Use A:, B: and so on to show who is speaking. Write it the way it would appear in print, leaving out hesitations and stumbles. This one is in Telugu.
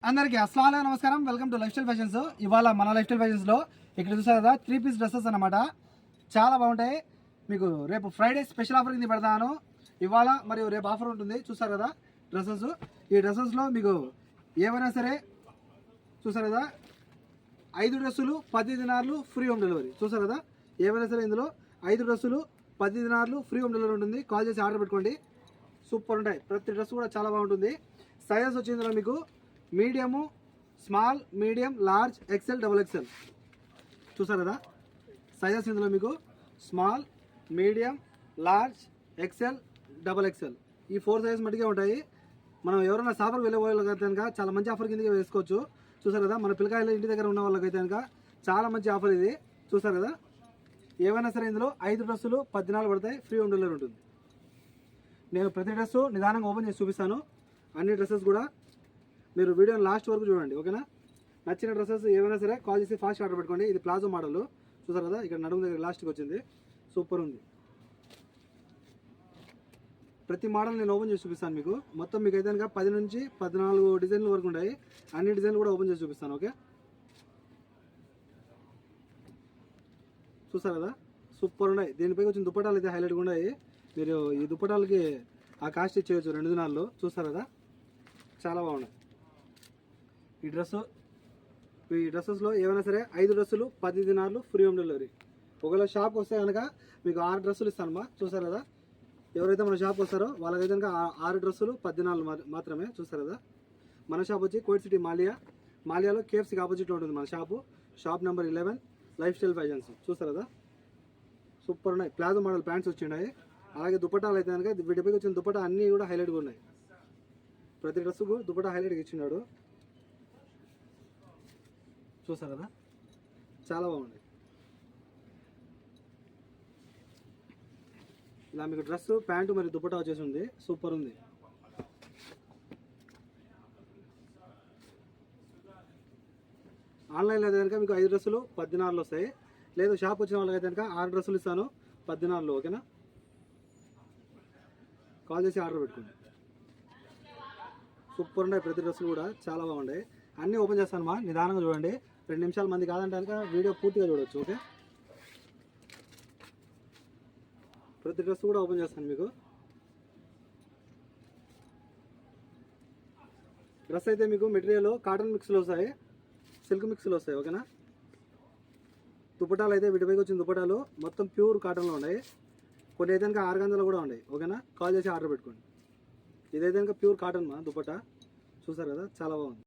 A: అందరికీ అస్సలాము నమస్కారం. Welcome to life style fashions. ఇవాళ మన లైఫ్ స్టైల్ ఫ్యాషన్స్లో ఇక్కడ చూసారు కదా 3 పీస్ డ్రెస్సెస్ అన్నమాట. చాలా బాగుంటాయి. మీకు రేపు ఫ్రైడే స్పెషల్ ఆఫర్ కింద పెడతాను. ఇవాళ మరియు రేపు ఆఫర్ ఉంటుంది. చూసారు కదా డ్రెస్సెస్. ఈ డ్రెస్సెస్లో మీకు ఏమైనా సరే చూసారు కదా 5 డ్రెస్సులు 10 దినార్లు ఫ్రీ హోమ్ డెలివరీ. చూసారు కదా ఏమైనా సరే ఇందులో 5 డ్రెస్సులు 10 దినార్లు ఫ్రీ హోమ్ డెలివరీ ఉంటుంది. కాల్ చేసి ఆర్డర్ పెట్టుకోండి. సూపర్ ఉంటాయి. ప్రతి డ్రెస్ కూడా చాలా బాగుంటుంది. సైజెస్ వచ్చి ఇందులో మీకు medium, small, medium, large, XL, double XL. చూసారు కదా సైజెస్ ఇందులో మీకు small, medium, large, XL, double XL ఈ 4 సైజెస్ మట్టుకే ఉంటాయి. మనం ఎవరైనా షాపర్కి వెళ్ళే వాళ్ళకైతే కనుక చాలా మంచి ఆఫర్ కింద వేసుకోవచ్చు. చూసారు కదా మన పిల్లకాయలు ఇంటి దగ్గర ఉన్న వాళ్ళకైతే కనుక చాలా మంచి ఆఫర్ ఇది. చూసారు కదా ఏమైనా సరే ఇందులో 5 డ్రెస్సులు 10 దినాలు పడతాయి. ఫ్రీ హోమ్ డెలివరీ ఉంటుంది. నేను ప్రతి డ్రెస్సు నిదానంగా ఓపెన్ చేసి చూపిస్తాను. అన్ని డ్రెస్సెస్ కూడా మీరు వీడియోని లాస్ట్ వరకు చూడండి, ఓకేనా? నచ్చిన డ్రెస్సెస్ ఏమైనా సరే కాల్ చేసి ఫాస్ట్ ఆర్డర్ పెట్టుకోండి. ఇది ప్లాజో మోడల్. చూసారు కదా ఇక్కడ నడుము దగ్గర లాస్ట్కి వచ్చింది. సూపర్ ఉంది. ప్రతి మోడల్ నేను ఓపెన్ చేసి చూపిస్తాను మీకు. మొత్తం మీకు అయితే కనుక 10 నుంచి 14 డిజైన్ల వరకు ఉంటాయి. అన్ని డిజైన్లు కూడా ఓపెన్ చేసి చూపిస్తాను, ఓకే? చూసారు కదా సూపర్ ఉన్నాయి. దీనిపై వచ్చిన దుప్పటాలు అయితే హైలైట్గా ఉన్నాయి. మీరు ఈ దుప్పటాలకి ఆ కాస్ట్ ఇచ్చేయచ్చు 2 దినాల్లో. చూసారు కదా చాలా బాగున్నాయి. ఈ డ్రెస్సెస్లో ఏమైనా సరే 5 డ్రెస్సులు 10 దినార్లు ఫ్రీ హోమ్ డెలివరీ. ఒకవేళ షాప్ వస్తే కనుక మీకు 6 డ్రెస్సులు ఇస్తానమ్మా. చూసారు కదా ఎవరైతే మన షాప్ వస్తారో వాళ్ళకైతే కనుక 6 డ్రెస్సులు 10 దినాలు మాత్రమే. చూసారు కదా మన షాప్ వచ్చి కోయిట్ సిటీ మాలియాలో కేఎఫ్సీకి ఆపోజిట్లో ఉంటుంది మన shop. Shop number 11 life style fashions. చూసారు కదా సూపర్ ఉన్నాయి. ప్లాజో మోడల్ ప్యాంట్స్ వచ్చినాయి. అలాగే దుపట్టాలు అయితే కనుక వీటిపై వచ్చిన దుపట్టా అన్నీ కూడా హైలైట్గా ఉన్నాయి. ప్రతి డ్రెస్సుకు దుపట్టా హైలైట్గా ఇచ్చినాడు. చూసారు కదా చాలా బాగుంది. ఇలా మీకు డ్రెస్, ప్యాంటు మరియు దుపట్టా వచ్చేసి ఉంది. సూపర్ ఉంది. ఆన్లైన్లో అయితే కనుక మీకు 5 డ్రెస్సులు 10 దినార్లు వస్తాయి. లేదు షాప్ వచ్చిన వాళ్ళకి అయితే కనుక 6 డ్రెస్సులు ఇస్తాను 10 దినార్లు, ఓకేనా? కాల్ చేసి ఆర్డర్ పెట్టుకోండి. సూపర్ ఉన్నాయి. ప్రతి డ్రెస్సులు కూడా చాలా బాగున్నాయి. అన్నీ ఓపెన్ చేస్తాను మా నిదానంగా చూడండి. 2 నిమిషాల మంది కాదంటే కనుక వీడియో పూర్తిగా చూడవచ్చు, ఓకే? ప్రతి డ్రెస్ కూడా ఓపెన్ చేస్తాను మీకు. డ్రెస్ అయితే మీకు మెటీరియల్ కాటన్ మిక్స్లో వస్తాయి, సిల్క్ మిక్స్లో వస్తాయి, ఓకేనా? దుపటాలు అయితే వీటిపైకి వచ్చిన దుపటాలు మొత్తం ప్యూర్ కాటన్లో ఉన్నాయి. కొన్ని అయితే కనుక 600 కూడా ఉన్నాయి, ఓకేనా? కాల్ చేసి ఆర్డర్ పెట్టుకోండి. ఇదైతే కనుక ప్యూర్ కాటన్ మా దుపట్టా. చూసారు కదా చాలా బాగుంది.